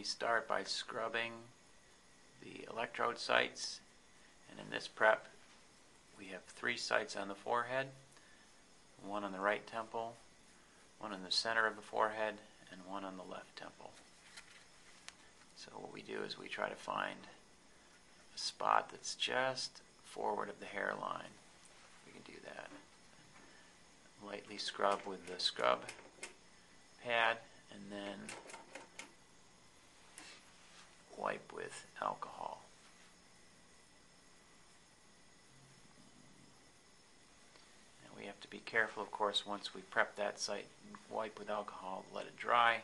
we start by scrubbing the electrode sites, and in this prep we have 3 sites on the forehead, one on the right temple, one in the center of the forehead, and one on the left temple. So what we do is we try to find a spot that's just forward of the hairline. We can do that. Lightly scrub with the scrub pad, and then wipe with alcohol. And we have to be careful, of course, once we prep that site, wipe with alcohol, let it dry,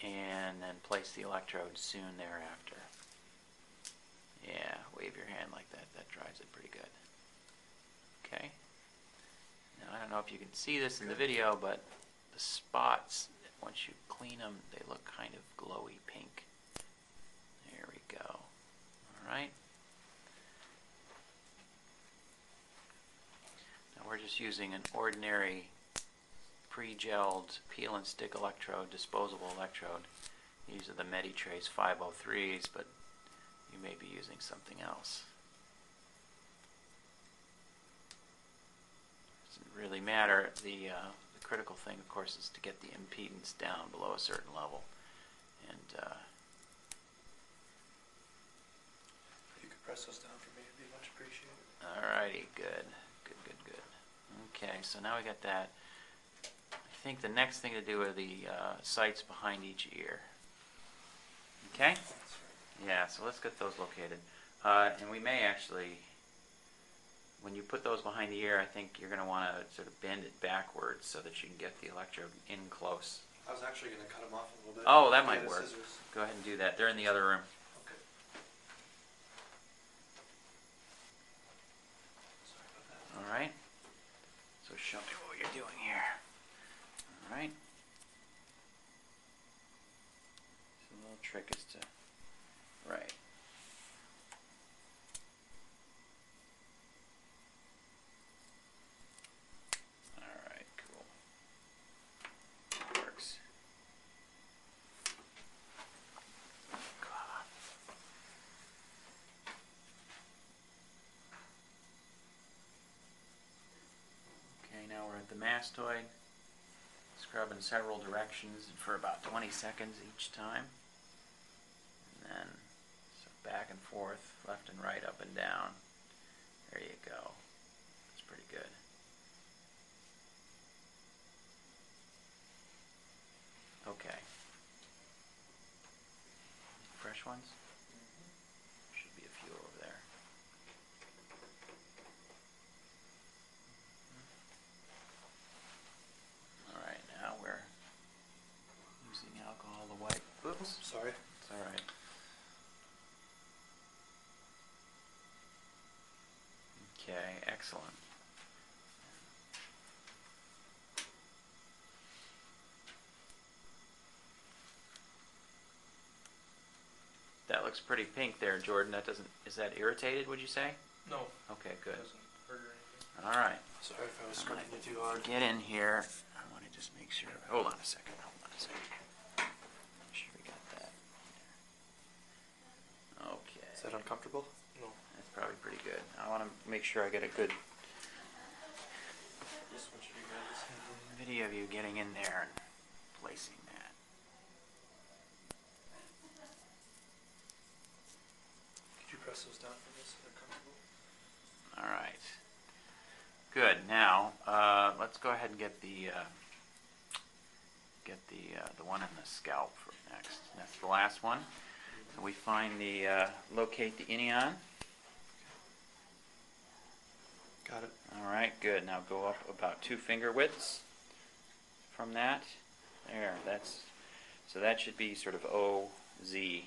and then place the electrode soon thereafter. Yeah, wave your hand like that. That dries it pretty good. Okay. Now, I don't know if you can see this in the video, but the spots, once you clean them, they look kind of glowy pink. There we go. All right. Now we're just using an ordinary pre-gelled peel and stick electrode, disposable electrode. These are the Meditrace 503s, but you may be using something else. Doesn't really matter. The critical thing, of course, is to get the impedance down below a certain level. And if you could press those down for me, it'd be much appreciated. Alrighty, good. Okay, so now we got that. I think the next thing to do are the sights behind each ear. Okay? Yeah, so let's get those located. And we may actually, when you put those behind the ear, I think you're going to want to sort of bend it backwards so that you can get the electrode in close. I was actually going to cut them off a little bit. Oh, that might work. Scissors. Go ahead and do that. They're in the other room. Okay. Sorry about that. All right. So show me what you're doing here. All right. So the little trick is to, right. All right, cool. That works. Okay, now we're at the mastoid. Scrub in several directions for about 20 seconds each time. And then so back and forth, left and right, up and down. There you go. That's pretty good. Okay. Fresh ones? Should be a few over there. Alright, now we're using alcohol to wipe. Oops. Sorry. It's alright. Okay, excellent. That looks pretty pink there, Jordan. That doesn't, is that irritated, would you say? No. Okay, good. It doesn't hurt or anything. All right. Sorry if I was scrubbing it too hard. Get in here. I want to just make sure. Hold on a second. Make sure we got that. Okay. Is that uncomfortable? No. That's probably pretty good. I want to make sure I get a good This one should be good. video of you getting in there and placing that. Could you press those down for me so they're comfortable? All right. Good. Now let's go ahead and get the one in the scalp for next. That's the last one. So we find the locate the inion. Got it. All right. Good. Now go up about 2 finger widths from that. There. So that should be sort of OZ, the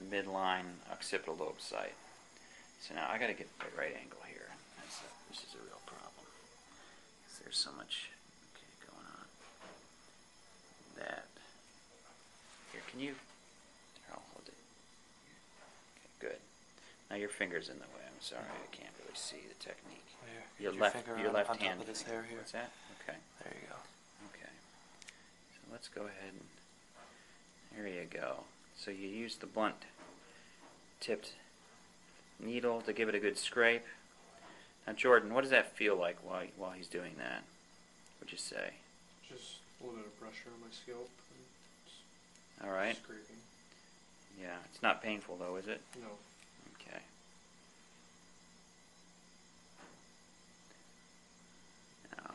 midline occipital lobe site. So now I got to get the right angle here. This is a real problem. There's so much going on. That. Here, can you? I'll hold it. Okay, good. Now your finger's in the way. I'm sorry, I can't really see the technique. Your left on hand. top of this hair here. What's that? Okay. There you go. Okay. So let's go ahead and there you go. So you use the blunt tipped needle to give it a good scrape. Now Jordan, what does that feel like while he's doing that? What'd you say? Just a little bit of pressure on my scalp. And All right. scraping. Yeah, it's not painful though, is it? No. Okay. Now,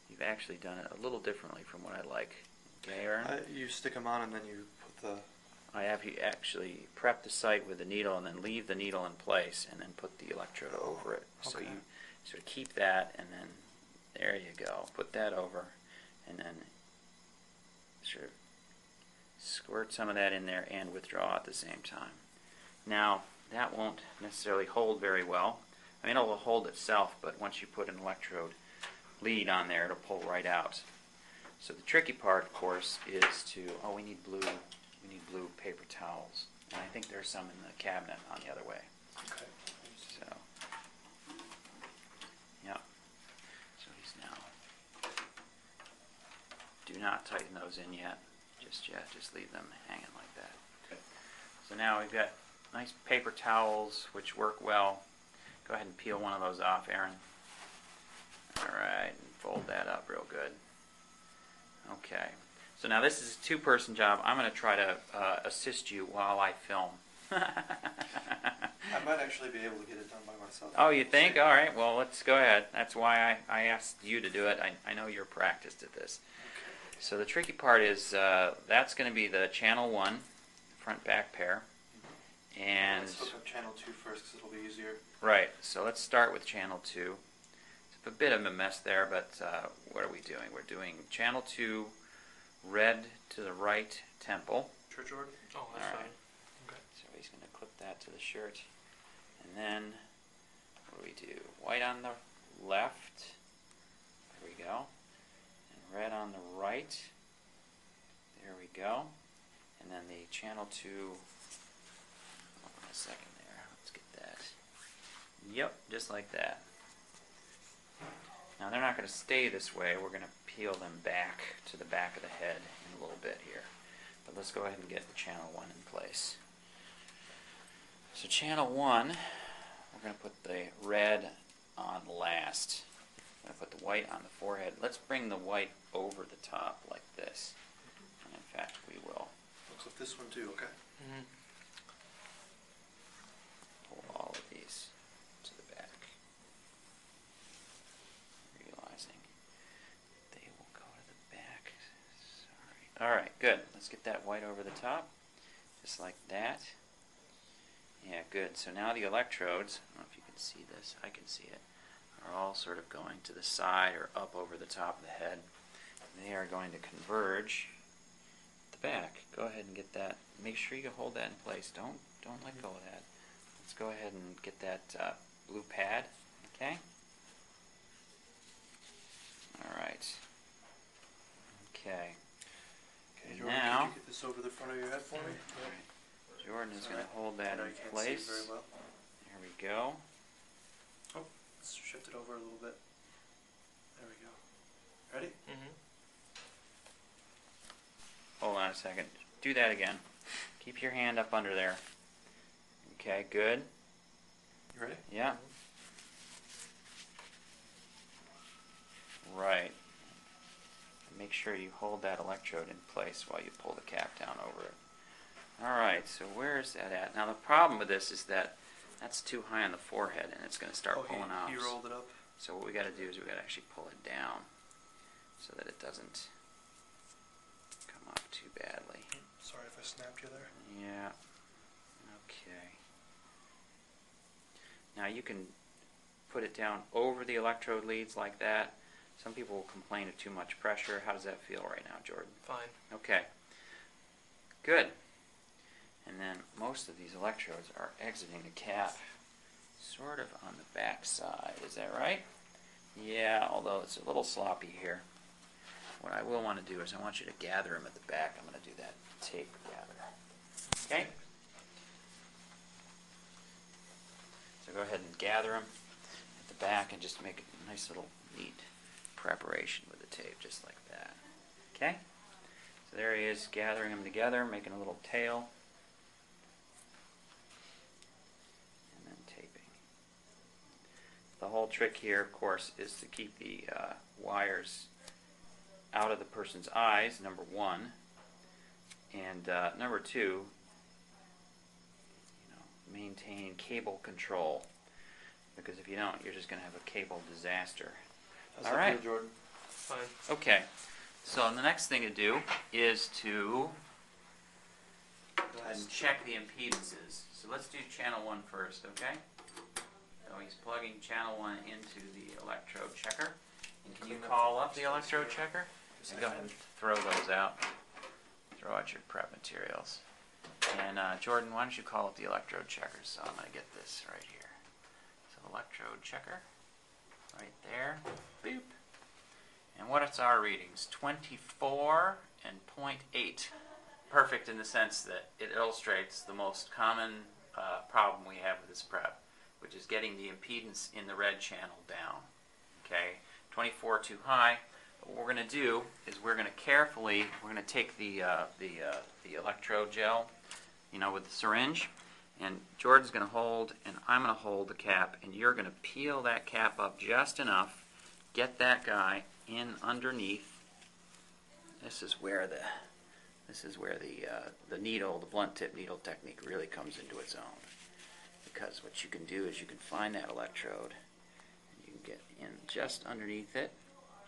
you've actually done it a little differently from what I like. Okay, Aaron? You stick them on and then you put the... I have you actually prep the site with the needle and then leave the needle in place and then put the electrode over it. So okay. you sort of keep that and then there you go. Put that over and then sort of squirt some of that in there and withdraw at the same time. Now, that won't necessarily hold very well. I mean, it'll hold itself, but once you put an electrode lead on there, it'll pull right out. So the tricky part, of course, is to, we need blue paper towels. And I think there's some in the cabinet on the other way. Okay. So, yeah. So he's now, do not tighten those in yet, just yet. Just leave them hanging like that. Okay. So now we've got nice paper towels, which work well. Go ahead and peel one of those off, Aaron. All right, and fold that up real good. Okay. So now this is a two-person job. I'm going to try to assist you while I film. I might actually be able to get it done by myself. Oh, you think? All right. Well, let's go ahead. That's why I asked you to do it. I know you're practiced at this. Okay. So the tricky part is that's going to be the channel 1 front-back pair. And let's hook up channel 2 first because it'll be easier. right. So let's start with channel 2. It's a bit of a mess there, but what are we doing? We're doing channel 2, red to the right temple. Sure, Jordan? Oh, that's All right. fine. Okay. So he's going to clip that to the shirt. And then, what do we do? White on the left. There we go. And red on the right. There we go. And then the channel 2. Hold on a second there. Let's get that. Yep, just like that. Now they're not going to stay this way. We're going to peel them back to the back of the head in a little bit here. But let's go ahead and get the channel 1 in place. So channel 1, we're going to put the red on last. We're going to put the white on the forehead. Let's bring the white over the top like this. And in fact, we will. Looks like this one too, okay? Mm-hmm. Pull all of these to the back. Realizing they will go to the back. Sorry. Alright, good. Let's get that white over the top. Just like that. Yeah, good. So now the electrodes, I don't know if you can see this, I can see it, are all sort of going to the side or up over the top of the head. They are going to converge at the back. Go ahead and get that. Make sure you hold that in place. Don't let go of that. Let's go ahead and get that blue pad. Okay? Alright. Okay. Okay, Jordan, Now, could you get this over the front of your head for me? All right. Jordan is going to hold that I in can't place. see it very well. There we go. Oh, let's shift it over a little bit. There we go. Ready? Mm-hmm. Hold on a second. Do that again. Keep your hand up under there. Okay, good. You ready? Yeah. Right. Make sure you hold that electrode in place while you pull the cap down over it. Alright, so where is that at? Now the problem with this is that that's too high on the forehead and it's going to start pulling off. He rolled it up. So what we got to do is we got to actually pull it down so that it doesn't come off too badly. Sorry if I snapped you there. Yeah. Okay. Now you can put it down over the electrode leads like that. Some people will complain of too much pressure. How does that feel right now, Jordan? Fine. Okay. Good. And then most of these electrodes are exiting the cap sort of on the back side. Is that right? Yeah, although it's a little sloppy here. What I will want to do is I want you to gather them at the back. I'm going to do that tape gather. Okay? So go ahead and gather them at the back and just make a nice little neat preparation with the tape, just like that. Okay? So there he is, gathering them together, making a little tail. the whole trick here, of course, is to keep the wires out of the person's eyes, number one, and number two, maintain cable control, because if you don't, you're just going to have a cable disaster. How's All that right. feel, Jordan? Fine. Okay. So the next thing to do is to go ahead and check the impedances. So let's do channel 1 first, okay? So he's plugging channel 1 into the electrode checker. And can you call up the electrode checker? And go ahead and throw those out. Throw out your prep materials. And Jordan, why don't you call up the electrode checker? So I'm going to get this right here. So electrode checker, right there. Boop. And what is our readings? 24 and 0.8. Perfect in the sense that it illustrates the most common problem we have with this prep, which is getting the impedance in the red channel down. Okay, 24 too high. But what we're going to do is we're going to take the electrode gel, with the syringe, and Jordan's going to hold, and I'm going to hold the cap, and you're going to peel that cap up just enough, get that guy in underneath. This is where the needle, the blunt tip needle technique really comes into its own. Because what you can do is you can find that electrode, and you can get in just underneath it.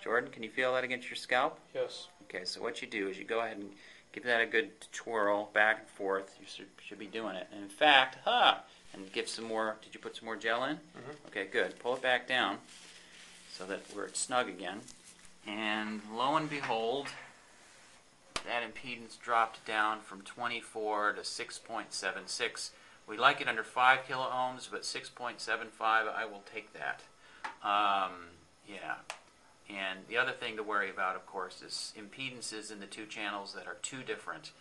Jordan, can you feel that against your scalp? Yes. Okay, so what you do is you go ahead and give that a good twirl back and forth. You should be doing it. And in fact, and give some more. Did you put some more gel in? Mm-hmm. Okay, good. Pull it back down so that we're snug again. And lo and behold, that impedance dropped down from 24 to 6.76. We like it under 5 kilo ohms, but 6.75, I will take that. Yeah. And the other thing to worry about, of course, is impedances in the two channels that are too different.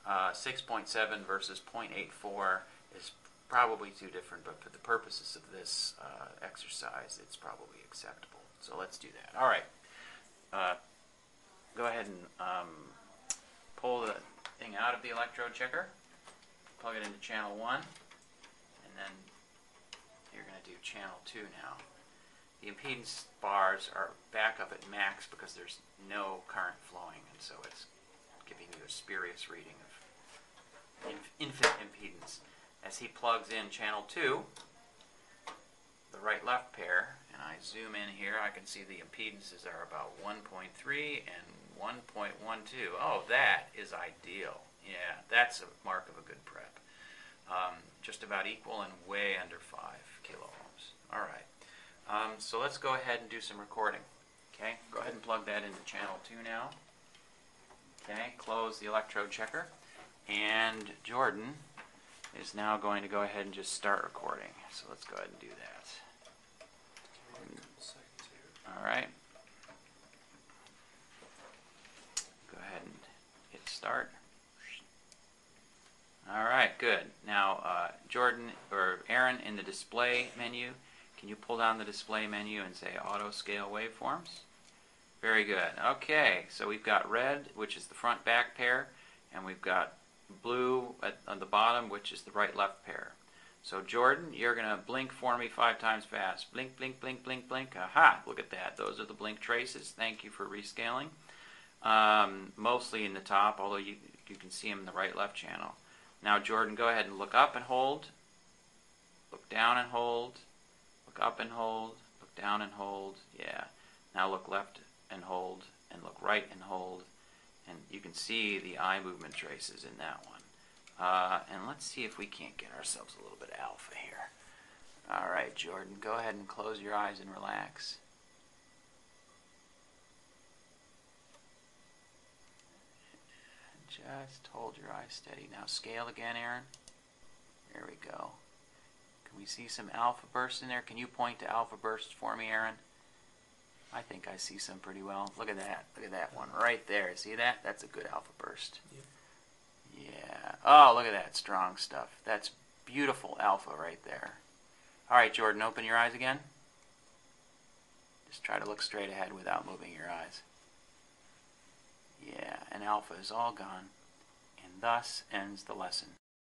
6.7 versus 0.84 is probably too different, but for the purposes of this exercise, it's probably acceptable. So let's do that. All right. Go ahead and pull the thing out of the electrode checker, plug it into channel 1, and then you're going to do channel 2 now. The impedance bars are back up at max because there's no current flowing, and so it's giving you a spurious reading of infinite impedance. As he plugs in channel 2, the right-left pair, and I zoom in here, I can see the impedances are about 1.3 and 1.12. Oh, that is ideal. Yeah, that's a mark of a good prep. Just about equal and way under 5 kilo ohms. All right. So let's go ahead and do some recording. Okay, go ahead and plug that into channel 2 now. Okay, close the electrode checker. And Jordan is now going to go ahead and just start recording. So let's go ahead and do that. All right. Go ahead and hit start. All right, good. Now, Jordan or Aaron, in the display menu, can you pull down the display menu and say auto scale waveforms? Very good. Okay, so we've got red, which is the front back pair, and we've got blue on the bottom, which is the right left pair. So Jordan, you're going to blink for me 5 times fast. Blink, blink, blink, blink, blink. Aha, look at that. Those are the blink traces. Thank you for rescaling. Mostly in the top, although you can see them in the right left channel. Now Jordan, go ahead and look up and hold. Look down and hold. Look up and hold, look down and hold, yeah. Now look left and hold, and look right and hold, and you can see the eye movement traces in that one. And let's see if we can't get ourselves a little bit alpha here. All right, Jordan, go ahead and close your eyes and relax. Just hold your eyes steady. Now scale again, Aaron. There we go. Can we see some alpha bursts in there? Can you point to alpha bursts for me, Aaron? I think I see some pretty well. Look at that. Look at that one right there. See that? That's a good alpha burst. Yep. Yeah. Oh, look at that strong stuff. That's beautiful alpha right there. All right, Jordan, open your eyes again. Just try to look straight ahead without moving your eyes. Yeah, and alpha is all gone. And thus ends the lesson.